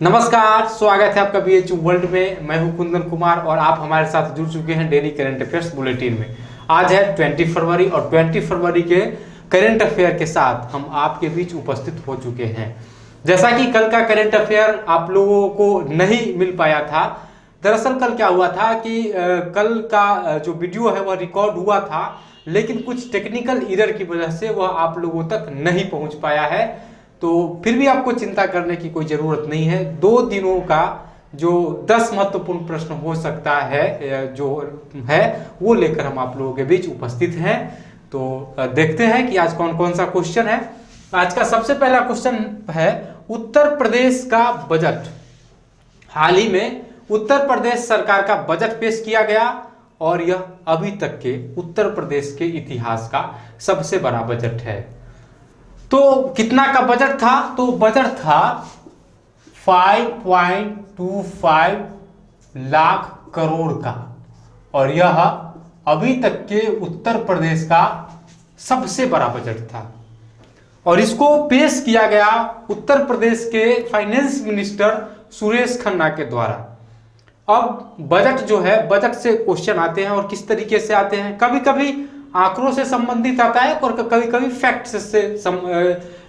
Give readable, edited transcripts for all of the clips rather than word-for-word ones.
नमस्कार, स्वागत है आपका बीएचयू वर्ल्ड में। मैं हूं कुंदन कुमार और आप हमारे साथ जुड़ चुके हैं डेली करंट अफेयर्स बुलेटिन में। आज है 20 फरवरी और 20 फरवरी के करंट अफेयर के साथ हम आपके बीच उपस्थित हो चुके हैं। जैसा कि कल का करंट अफेयर आप लोगों को नहीं मिल पाया था, दरअसल कल क्या हुआ था कि कल का जो वीडियो है वह रिकॉर्ड हुआ था, लेकिन कुछ टेक्निकल एरर की वजह से वह आप लोगों तक नहीं पहुंच पाया है। तो फिर भी आपको चिंता करने की कोई ज़रूरत नहीं है। 2 दिनों का जो 10 महत्वपूर्ण प्रश्न हो सकता है जो है वो लेकर हम आप लोगों के बीच उपस्थित हैं। तो देखते हैं कि आज कौन कौन सा क्वेश्चन है। आज का सबसे पहला क्वेश्चन है उत्तर प्रदेश का बजट। हाल ही में उत्तर प्रदेश सरकार का बजट पेश किया गया और यह अभी तक के उत्तर प्रदेश के इतिहास का सबसे बड़ा बजट है। तो कितना का बजट था? तो बजट था 5.25 लाख करोड़ का और यह अभी तक के उत्तर प्रदेश का सबसे बड़ा बजट था। और इसको पेश किया गया उत्तर प्रदेश के फाइनेंस मिनिस्टर सुरेश खन्ना के द्वारा। अब बजट जो है, बजट से क्वेश्चन आते हैं और किस तरीके से आते हैं। कभी कभी आंकड़ों से संबंधित आता है और कभी कभी फैक्ट्स से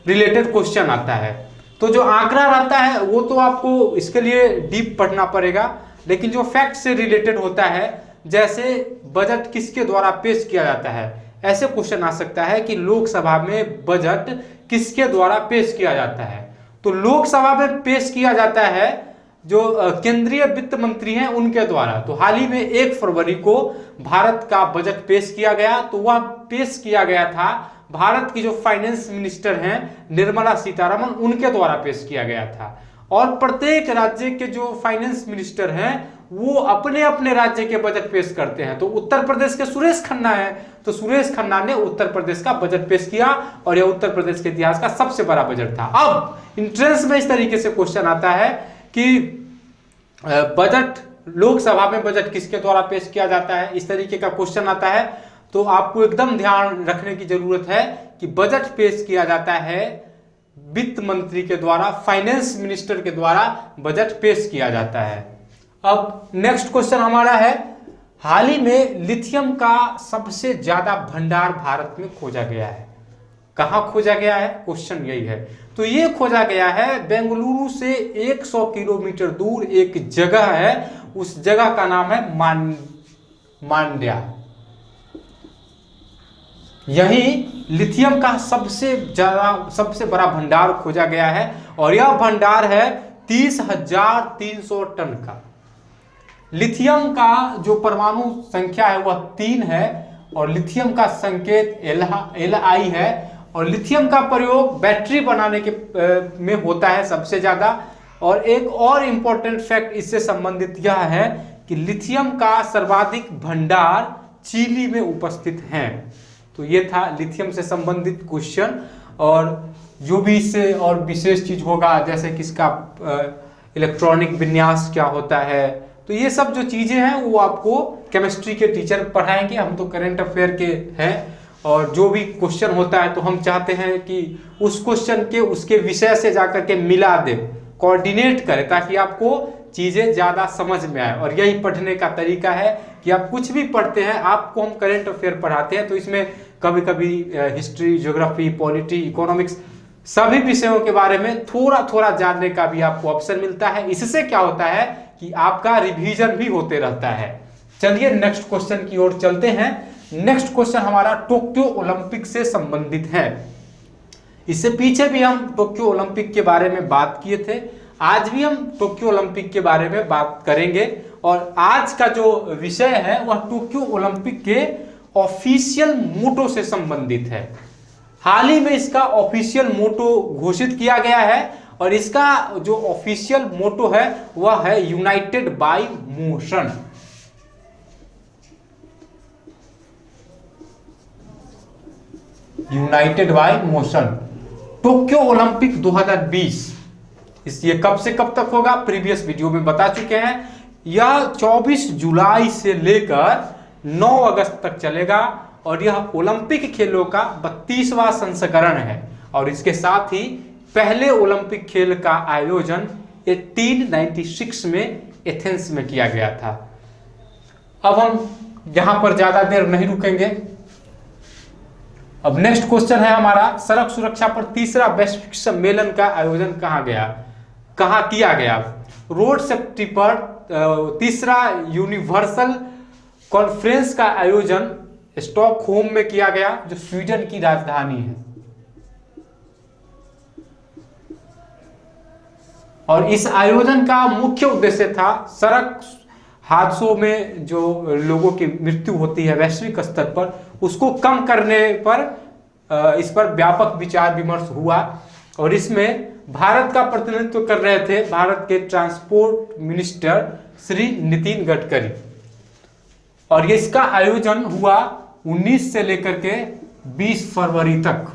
रिलेटेड क्वेश्चन आता है। तो जो आंकड़ा रहता है वो तो आपको इसके लिए डीप पढ़ना पड़ेगा, लेकिन जो फैक्ट से रिलेटेड होता है, जैसे बजट किसके द्वारा पेश किया जाता है, ऐसे क्वेश्चन आ सकता है कि लोकसभा में बजट किसके द्वारा पेश किया जाता है। तो लोकसभा में पेश किया जाता है जो केंद्रीय वित्त मंत्री हैं उनके द्वारा। तो हाल ही में 1 फरवरी को भारत का बजट पेश किया गया। तो वह पेश किया गया था भारत की जो फाइनेंस मिनिस्टर हैं निर्मला सीतारमण, उनके द्वारा पेश किया गया था। और प्रत्येक राज्य के जो फाइनेंस मिनिस्टर हैं वो अपने अपने राज्य के बजट पेश करते हैं। तो उत्तर प्रदेश के सुरेश खन्ना है, तो सुरेश खन्ना ने उत्तर प्रदेश का बजट पेश किया और यह उत्तर प्रदेश के इतिहास का सबसे बड़ा बजट था। अब एंट्रेंस में इस तरीके से क्वेश्चन आता है कि बजट, लोकसभा में बजट किसके द्वारा पेश किया जाता है, इस तरीके का क्वेश्चन आता है। तो आपको एकदम ध्यान रखने की जरूरत है कि बजट पेश किया जाता है वित्त मंत्री के द्वारा, फाइनेंस मिनिस्टर के द्वारा बजट पेश किया जाता है। अब नेक्स्ट क्वेश्चन हमारा है, हाल ही में लिथियम का सबसे ज्यादा भंडार भारत में खोजा गया है। कहां खोजा गया है, क्वेश्चन यही है। तो ये खोजा गया है बेंगलुरु से 100 किलोमीटर दूर एक जगह है, उस जगह का नाम है मांड्या। यही लिथियम का सबसे बड़ा भंडार खोजा गया है और यह भंडार है 30,300 टन का। लिथियम का जो परमाणु संख्या है वह 3 है और लिथियम का संकेत Li है और लिथियम का प्रयोग बैटरी बनाने के में होता है सबसे ज्यादा। और एक और इंपॉर्टेंट फैक्ट इससे संबंधित यह है कि लिथियम का सर्वाधिक भंडार चिली में उपस्थित हैं। तो ये था लिथियम से संबंधित क्वेश्चन। और जो भी इससे और विशेष चीज होगा, जैसे किसका इलेक्ट्रॉनिक विन्यास क्या होता है, तो ये सब जो चीजें हैं वो आपको केमिस्ट्री के टीचर पढ़ाएंगे। हम तो करंट अफेयर के हैं और जो भी क्वेश्चन होता है तो हम चाहते हैं कि उस क्वेश्चन के उसके विषय से जाकर के मिला दे, कोऑर्डिनेट करें, ताकि आपको चीजें ज्यादा समझ में आए। और यही पढ़ने का तरीका है कि आप कुछ भी पढ़ते हैं, आपको हम करंट अफेयर पढ़ाते हैं तो इसमें कभी कभी हिस्ट्री, ज्योग्राफी, पॉलिटी, इकोनॉमिक्स सभी विषयों के बारे में थोड़ा थोड़ा जानने का भी आपको ऑप्शन मिलता है। इससे क्या होता है कि आपका रिवीजन भी होते रहता है। चलिए नेक्स्ट क्वेश्चन की ओर चलते हैं। नेक्स्ट क्वेश्चन हमारा टोक्यो ओलंपिक से संबंधित है। इससे पीछे भी हम टोक्यो ओलंपिक के बारे में बात किए थे, आज भी हम टोक्यो ओलंपिक के बारे में बात करेंगे। और आज का जो विषय है वह टोक्यो ओलंपिक के ऑफिशियल मोटो से संबंधित है। हाल ही में इसका ऑफिशियल मोटो घोषित किया गया है और इसका जो ऑफिशियल मोटो है वह है United bye motion. United bye motion Tokyo Olympic 2020। ये कब से कब तक होगा, प्रीवियस वीडियो में बता चुके हैं। यह 24 जुलाई से लेकर 9 अगस्त तक चलेगा और यह ओलंपिक खेलों का 32वां संस्करण है। और इसके साथ ही पहले ओलंपिक खेल का आयोजन 1896 में एथेंस में किया गया था। अब हम यहां पर ज्यादा देर नहीं रुकेंगे। अब नेक्स्ट क्वेश्चन है हमारा, सड़क सुरक्षा पर तीसरा वैश्विक सम्मेलन का आयोजन कहाँ किया गया? रोड सेफ्टी पर तीसरा यूनिवर्सल कॉन्फ्रेंस का आयोजन स्टॉकहोम में किया गया, जो स्वीडन की राजधानी है। और इस आयोजन का मुख्य उद्देश्य था सड़क हादसों में जो लोगों की मृत्यु होती है वैश्विक स्तर पर, उसको कम करने पर इस पर व्यापक विचार विमर्श हुआ। और इसमें भारत का प्रतिनिधित्व कर रहे थे भारत के ट्रांसपोर्ट मिनिस्टर श्री नितिन गडकरी। और इसका आयोजन हुआ 19 से लेकर के 20 फरवरी तक।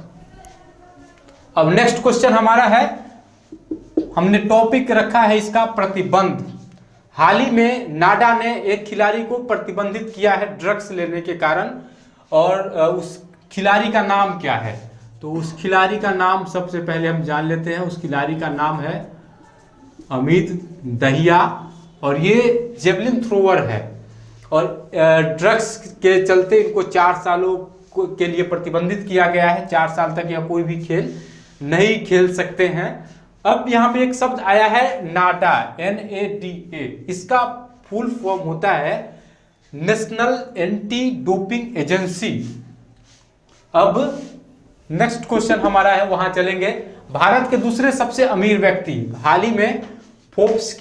अब नेक्स्ट क्वेश्चन हमारा है, हमने टॉपिक रखा है इसका प्रतिबंध। हाल ही में नाडा ने एक खिलाड़ी को प्रतिबंधित किया है ड्रग्स लेने के कारण, और उस खिलाड़ी का नाम क्या है? तो उस खिलाड़ी का नाम सबसे पहले हम जान लेते हैं। उस खिलाड़ी का नाम है अमित दहिया, और ये जेवलिन थ्रोअर है। और ड्रग्स के चलते इनको 4 सालों के लिए प्रतिबंधित किया गया है। 4 साल तक यह कोई भी खेल नहीं खेल सकते हैं। अब यहाँ पे एक शब्द आया है नाडा, NADA। इसका फुल फॉर्म होता है नेशनल एंटी डोपिंग एजेंसी। अब नेक्स्ट क्वेश्चन हमारा है, वहां चलेंगे। भारत के दूसरे सबसे अमीर व्यक्ति, हाल ही में फोर्ब्स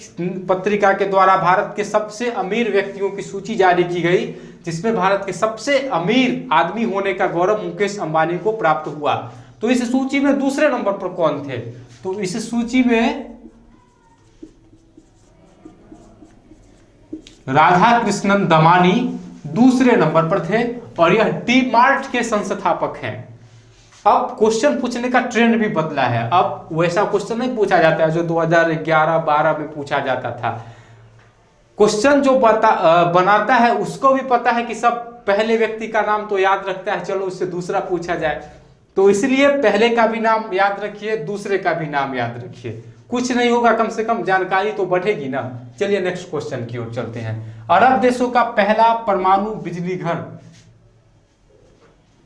पत्रिका के द्वारा भारत के सबसे अमीर व्यक्तियों की सूची जारी की गई, जिसमें भारत के सबसे अमीर आदमी होने का गौरव मुकेश अंबानी को प्राप्त हुआ। तो इस सूची में दूसरे नंबर पर कौन थे? तो इस सूची में राधा कृष्णन दमानी दूसरे नंबर पर थे, और यह डी मार्ट के संस्थापक हैं। अब क्वेश्चन पूछने का ट्रेंड भी बदला है। अब वैसा क्वेश्चन नहीं पूछा जाता है जो 2011-12 में पूछा जाता था। क्वेश्चन जो बनाता है उसको भी पता है कि सब पहले व्यक्ति का नाम तो याद रखता है, चलो उससे दूसरा पूछा जाए। तो इसलिए पहले का भी नाम याद रखिए, दूसरे का भी नाम याद रखिए। कुछ नहीं होगा, कम से कम जानकारी तो बढ़ेगी ना। चलिए नेक्स्ट क्वेश्चन की ओर चलते हैं। अरब देशों का पहला परमाणु बिजली घर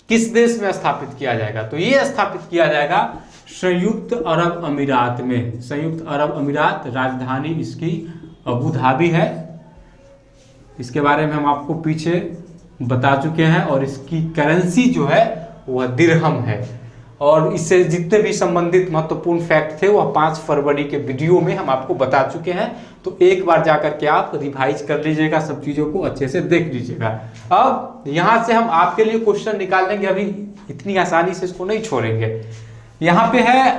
किस देश में स्थापित किया जाएगा? तो ये स्थापित किया जाएगा संयुक्त अरब अमीरात में। संयुक्त अरब अमीरात, राजधानी इसकी अबू धाबी है। इसके बारे में हम आपको पीछे बता चुके हैं। और इसकी करेंसी जो है वह दिरहम है। और इससे जितने भी संबंधित महत्वपूर्ण फैक्ट थे वह 5 फरवरी के वीडियो में हम आपको बता चुके हैं। तो एक बार जाकर के आप रिवाइज कर लीजिएगा, सब चीजों को अच्छे से देख लीजिएगा। अब यहां से हम आपके लिए क्वेश्चन निकाल लेंगे, अभी इतनी आसानी से इसको नहीं छोड़ेंगे। यहाँ पे है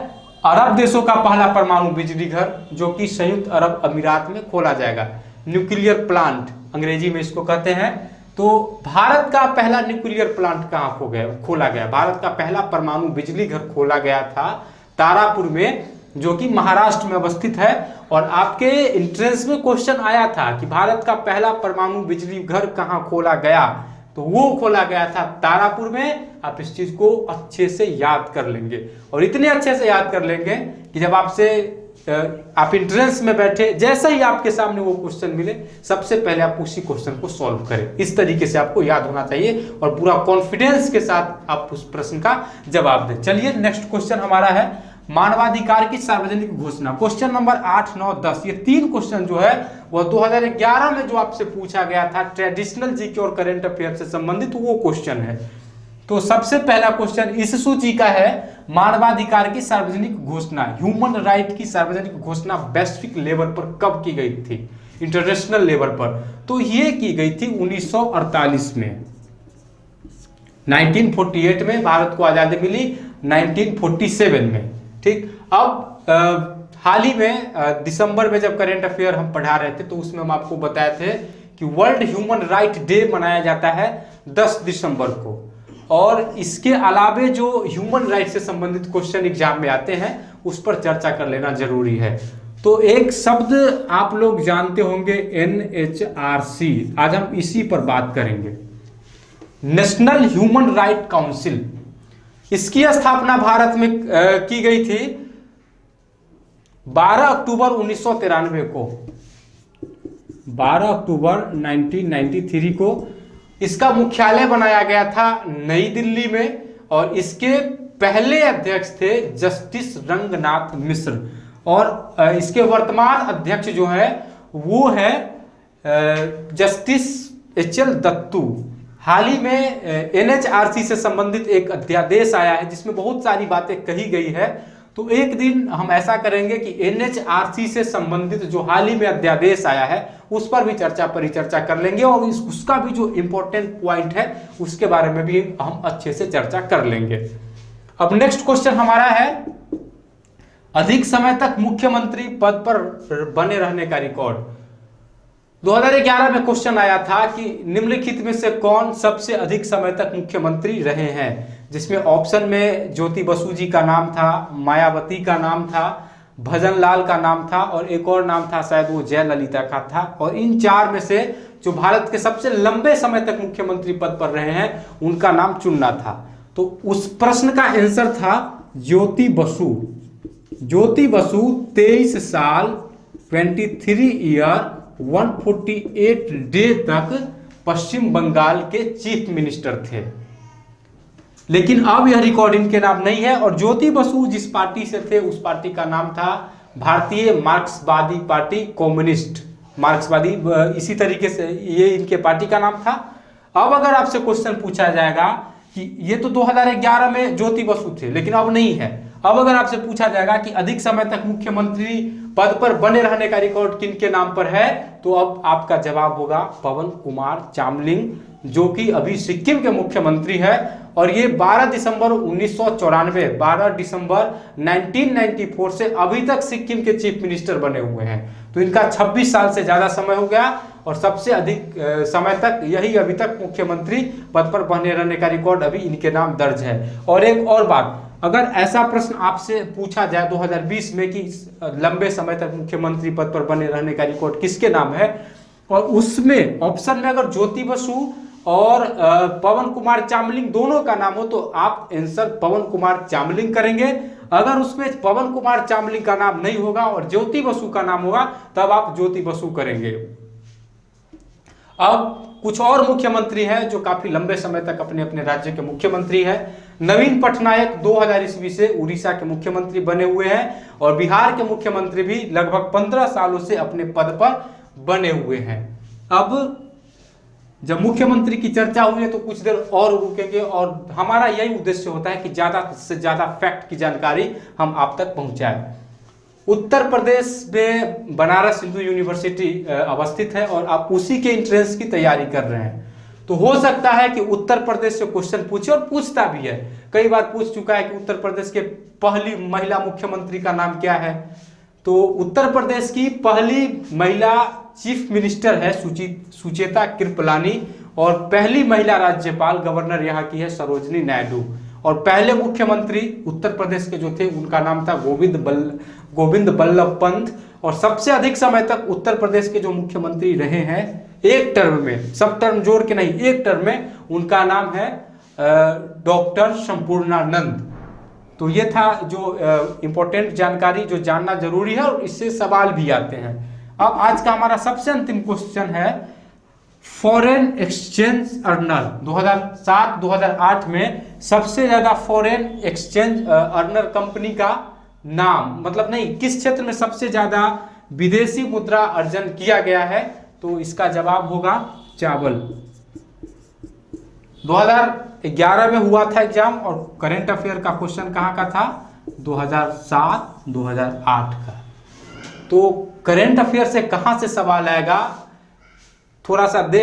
अरब देशों का पहला परमाणु बिजली घर, जो कि संयुक्त अरब अमीरात में खोला जाएगा। न्यूक्लियर प्लांट अंग्रेजी में इसको कहते हैं। तो भारत का पहला न्यूक्लियर प्लांट कहाँ खोला गया? भारत का पहला परमाणु बिजली घर खोला गया था तारापुर में, जो कि महाराष्ट्र में अवस्थित है। और आपके एंट्रेंस में क्वेश्चन आया था कि भारत का पहला परमाणु बिजली घर कहाँ खोला गया? तो वो खोला गया था तारापुर में। आप इस चीज को अच्छे से याद कर लेंगे, और इतने अच्छे से याद कर लेंगे कि जब आप एंट्रेंस में बैठे, जैसे ही आपके सामने वो क्वेश्चन मिले, सबसे पहले आप उसी क्वेश्चन को सॉल्व करें। इस तरीके से आपको याद होना चाहिए, और पूरा कॉन्फिडेंस के साथ आप उस प्रश्न का जवाब दें। चलिए नेक्स्ट क्वेश्चन हमारा है मानवाधिकार की सार्वजनिक घोषणा। क्वेश्चन नंबर 8, 9, 10, ये 3 क्वेश्चन जो है वह 2011 में जो आपसे पूछा गया था ट्रेडिशनल जीके और करंट अफेयर से संबंधित, वो क्वेश्चन है। तो सबसे पहला क्वेश्चन इस सूची का है, मानवाधिकार की सार्वजनिक घोषणा, ह्यूमन राइट की सार्वजनिक घोषणा वैश्विक लेवल पर कब की गई थी? इंटरनेशनल लेवल पर। तो ये की गई थी 1948 में। 1948 में भारत को आजादी मिली, 1947 में। ठीक। अब हाल ही में दिसंबर में जब करंट अफेयर हम पढ़ा रहे थे, तो उसमें हम आपको बताए थे कि वर्ल्ड ह्यूमन राइट डे मनाया जाता है 10 दिसंबर को। और इसके अलावे जो ह्यूमन राइट से संबंधित क्वेश्चन एग्जाम में आते हैं, उस पर चर्चा कर लेना जरूरी है। तो एक शब्द आप लोग जानते होंगे, NHRC। आज हम इसी पर बात करेंगे, नेशनल ह्यूमन राइट काउंसिल। इसकी स्थापना भारत में की गई थी 12 अक्टूबर 1993 को, 12 अक्टूबर 1993 को इसका मुख्यालय बनाया गया था नई दिल्ली में, और इसके पहले अध्यक्ष थे जस्टिस रंगनाथ मिश्र, और इसके वर्तमान अध्यक्ष जो है वो है जस्टिस एच.एल. दत्तू। हाल ही में एनएचआरसी से संबंधित एक अध्यादेश आया है जिसमें बहुत सारी बातें कही गई है, तो एक दिन हम ऐसा करेंगे कि एनएचआरसी से संबंधित जो हाल ही में अध्यादेश आया है उस पर भी चर्चा परिचर्चा कर लेंगे, और उसका भी जो इंपॉर्टेंट पॉइंट है उसके बारे में भी हम अच्छे से चर्चा कर लेंगे। अब नेक्स्ट क्वेश्चन हमारा है, अधिक समय तक मुख्यमंत्री पद पर बने रहने का रिकॉर्ड। 2011 में क्वेश्चन आया था कि निम्नलिखित में से कौन सबसे अधिक समय तक मुख्यमंत्री रहे हैं, जिसमें ऑप्शन में ज्योति बसु जी का नाम था, मायावती का नाम था, भजन लाल का नाम था, और एक और नाम था शायद वो जयललिता का था। और इन चार में से जो भारत के सबसे लंबे समय तक मुख्यमंत्री पद पर रहे हैं उनका नाम चुनना था। तो उस प्रश्न का आंसर था ज्योति बसु। ज्योति बसु 23 साल 23 ईयर 148 डे तक पश्चिम बंगाल के चीफ मिनिस्टर थे, लेकिन अब यह रिकॉर्ड इनके नाम नहीं है। और ज्योति बसु जिस पार्टी से थे उस पार्टी का नाम था भारतीय मार्क्सवादी पार्टी, कम्युनिस्ट मार्क्सवादी, इसी तरीके से ये इनके पार्टी का नाम था। अब अगर आपसे क्वेश्चन पूछा जाएगा कि ये तो 2011 में ज्योति बसु थे लेकिन अब नहीं है, अब अगर आपसे पूछा जाएगा कि अधिक समय तक मुख्यमंत्री पद पर बने रहने का रिकॉर्ड किनके नाम पर है, तो अब आपका जवाब होगा पवन कुमार चामलिंग, जो कि अभी सिक्किम के मुख्यमंत्री है। और ये 12 दिसंबर 1994, 12 दिसंबर 1994 से अभी तक सिक्किम के चीफ मिनिस्टर बने हुए हैं। तो इनका 26 साल से ज्यादा समय हो गया, और सबसे अधिक समय तक यही अभी तक मुख्यमंत्री पद पर बने रहने का रिकॉर्ड अभी इनके नाम दर्ज है। और एक और बात, अगर ऐसा प्रश्न आपसे पूछा जाए 2020 में कि लंबे समय तक मुख्यमंत्री पद पर बने रहने का रिकॉर्ड किसके नाम है, और उसमें ऑप्शन में अगर ज्योति बसु और पवन कुमार चामलिंग दोनों का नाम हो तो आप आंसर पवन कुमार चामलिंग करेंगे। अगर उसमें पवन कुमार चामलिंग का नाम नहीं होगा और ज्योति बसु का नाम होगा तब आप ज्योति बसु करेंगे। अब कुछ और मुख्यमंत्री हैं जो काफी लंबे समय तक अपने अपने राज्य के मुख्यमंत्री हैं। नवीन पटनायक 2000 ईस्वी से उड़ीसा के मुख्यमंत्री बने हुए हैं, और बिहार के मुख्यमंत्री भी लगभग 15 सालों से अपने पद पर बने हुए हैं। अब जब मुख्यमंत्री की चर्चा हुई है तो कुछ देर और रुकेंगे, और हमारा यही उद्देश्य होता है कि ज्यादा से ज्यादा फैक्ट की जानकारी हम आप तक पहुंचाएं। उत्तर प्रदेश में बनारस हिंदू यूनिवर्सिटी अवस्थित है, और आप उसी के एंट्रेंस की तैयारी कर रहे हैं, तो हो सकता है कि उत्तर प्रदेश से क्वेश्चन पूछे, और पूछता भी है, कई बार पूछ चुका है कि उत्तर प्रदेश के पहली महिला मुख्यमंत्री का नाम क्या है। तो उत्तर प्रदेश की पहली महिला चीफ मिनिस्टर है सुचेता कृपलानी, और पहली महिला राज्यपाल गवर्नर यहाँ की है सरोजनी नायडू। और पहले मुख्यमंत्री उत्तर प्रदेश के जो थे उनका नाम था गोविंद बल्लभ पंत। और सबसे अधिक समय तक उत्तर प्रदेश के जो मुख्यमंत्री रहे हैं एक टर्म में, सब टर्म जोड़ के नहीं, एक टर्म में, उनका नाम है डॉक्टर संपूर्णानंद। तो ये था जो इंपॉर्टेंट जानकारी जो जानना जरूरी है, और इससे सवाल भी आते हैं। अब आज का हमारा सबसे अंतिम क्वेश्चन है, फॉरेन एक्सचेंज अर्नर 2007-2008 में सबसे ज्यादा फॉरेन एक्सचेंज अर्नर कंपनी का नाम, मतलब नहीं, किस क्षेत्र में सबसे ज्यादा विदेशी मुद्रा अर्जन किया गया है, तो इसका जवाब होगा चावल। 2011 में हुआ था एग्जाम, और करंट अफेयर का क्वेश्चन कहाँ का था, 2007-2008 का। तो करंट अफेयर से कहां से सवाल आएगा, थोड़ा सा दे,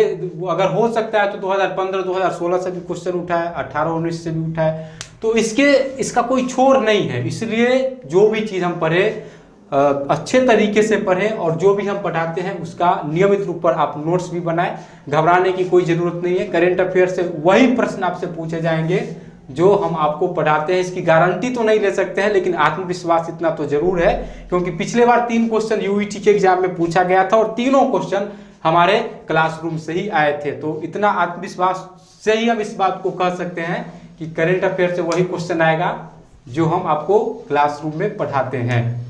अगर हो सकता है तो 2015-2016 से भी क्वेश्चन उठा है, 18-19 से भी उठा है, तो इसका कोई छोर नहीं है। इसलिए जो भी चीज हम पढ़े अच्छे तरीके से पढ़ें, और जो भी हम पढ़ाते हैं उसका नियमित रूप पर आप नोट्स भी बनाएं। घबराने की कोई जरूरत नहीं है, करंट अफेयर से वही प्रश्न आपसे पूछे जाएंगे जो हम आपको पढ़ाते हैं। इसकी गारंटी तो नहीं ले सकते हैं, लेकिन आत्मविश्वास इतना तो जरूर है, क्योंकि पिछले बार 3 क्वेश्चन यूईटी के एग्जाम में पूछा गया था, और तीनों क्वेश्चन हमारे क्लासरूम से ही आए थे। तो इतना आत्मविश्वास से ही हम इस बात को कह सकते हैं कि करंट अफेयर से वही क्वेश्चन आएगा जो हम आपको क्लासरूम में पढ़ाते हैं।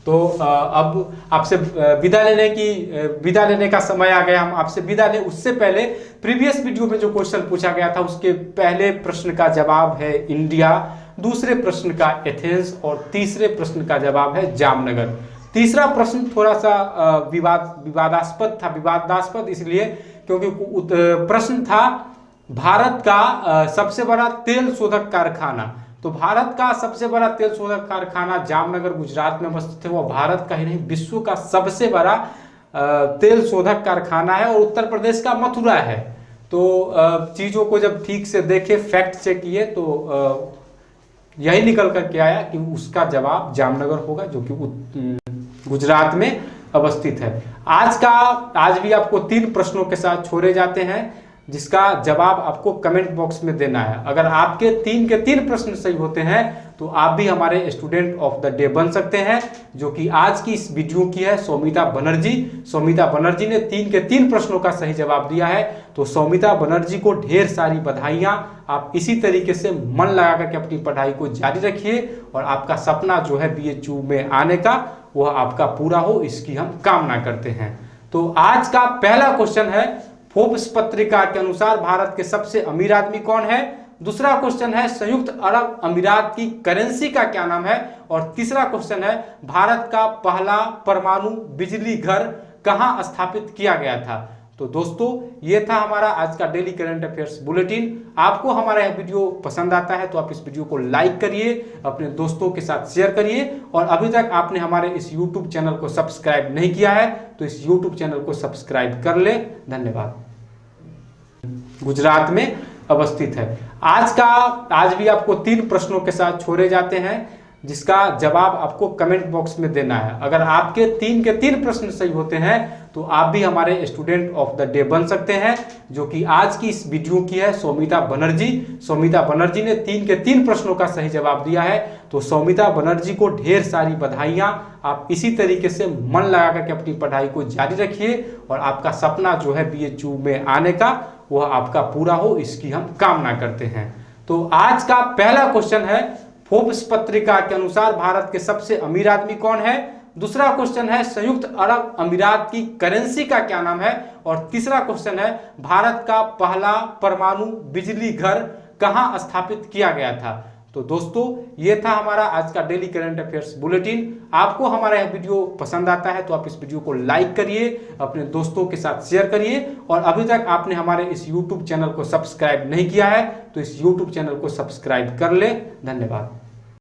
तो अब आपसे विदा लेने का समय आ गया। हम आपसे विदा लें उससे पहले प्रीवियस वीडियो में जो क्वेश्चन पूछा गया था उसके पहले प्रश्न का जवाब है इंडिया, दूसरे प्रश्न का एथेंस और तीसरे प्रश्न का जवाब है जामनगर। तीसरा प्रश्न थोड़ा सा विवादास्पद इसलिए क्योंकि प्रश्न था भारत का सबसे बड़ा तेल शोधक कारखाना। तो भारत का सबसे बड़ा तेल शोधक कारखाना जामनगर गुजरात में अवस्थित है। वो भारत का ही नहीं विश्व का सबसे बड़ा तेल शोधक कारखाना है और उत्तर प्रदेश का मथुरा है। तो चीज़ों को जब ठीक से देखे, फैक्ट चेक किए तो यही निकल करके आया कि उसका जवाब जामनगर होगा जो कि गुजरात में अवस्थित है। आज भी आपको 3 प्रश्नों के साथ छोड़े जाते हैं जिसका जवाब आपको कमेंट बॉक्स में देना है। अगर आपके 3 के 3 प्रश्न सही होते हैं तो आप भी हमारे स्टूडेंट ऑफ द डे बन सकते हैं, जो कि आज की इस वीडियो की है सौमिता बनर्जी। सौमिता बनर्जी ने 3 के 3 प्रश्नों का सही जवाब दिया है। तो सौमिता बनर्जी को ढेर सारी बधाइयां। आप इसी तरीके से मन लगा करके अपनी पढ़ाई को जारी रखिए और आपका सपना जो है BHU में आने का वह आपका पूरा हो, इसकी हम कामना करते हैं। तो आज का पहला क्वेश्चन है, फोर्ब्स पत्रिका के अनुसार भारत के सबसे अमीर आदमी कौन है। दूसरा क्वेश्चन है, संयुक्त अरब अमीरात की करेंसी का क्या नाम है। और तीसरा क्वेश्चन है, भारत का पहला परमाणु बिजली घर कहां स्थापित किया गया था। तो दोस्तों ये था हमारा आज का डेली करंट अफेयर्स बुलेटिन। आपको हमारा यह वीडियो पसंद आता है तो आप इस वीडियो को लाइक करिए, अपने दोस्तों के साथ शेयर करिए और अभी तक आपने हमारे इस YouTube चैनल को सब्सक्राइब नहीं किया है तो इस YouTube चैनल को सब्सक्राइब कर ले। धन्यवाद। गुजरात में अवस्थित है। आज भी आपको 3 प्रश्नों के साथ छोड़े जाते हैं जिसका जवाब आपको कमेंट बॉक्स में देना है। अगर आपके 3 के 3 प्रश्न सही होते हैं तो आप भी हमारे स्टूडेंट ऑफ द डे बन सकते हैं, जो कि आज की इस वीडियो की है सौमिता बनर्जी। सौमिता बनर्जी ने 3 के 3 प्रश्नों का सही जवाब दिया है। तो सौमिता बनर्जी को ढेर सारी बधाइयां। आप इसी तरीके से मन लगा करके अपनी पढ़ाई को जारी रखिए और आपका सपना जो है BHU में आने का वह आपका पूरा हो, इसकी हम कामना करते हैं। तो आज का पहला क्वेश्चन है, फोर्ब्स पत्रिका के अनुसार भारत के सबसे अमीर आदमी कौन है। दूसरा क्वेश्चन है, संयुक्त अरब अमीरात की करेंसी का क्या नाम है। और तीसरा क्वेश्चन है, भारत का पहला परमाणु बिजली घर कहां स्थापित किया गया था। तो दोस्तों ये था हमारा आज का डेली करंट अफेयर्स बुलेटिन। आपको हमारा यह वीडियो पसंद आता है तो आप इस वीडियो को लाइक करिए, अपने दोस्तों के साथ शेयर करिए और अभी तक आपने हमारे इस YouTube चैनल को सब्सक्राइब नहीं किया है तो इस YouTube चैनल को सब्सक्राइब कर ले। धन्यवाद।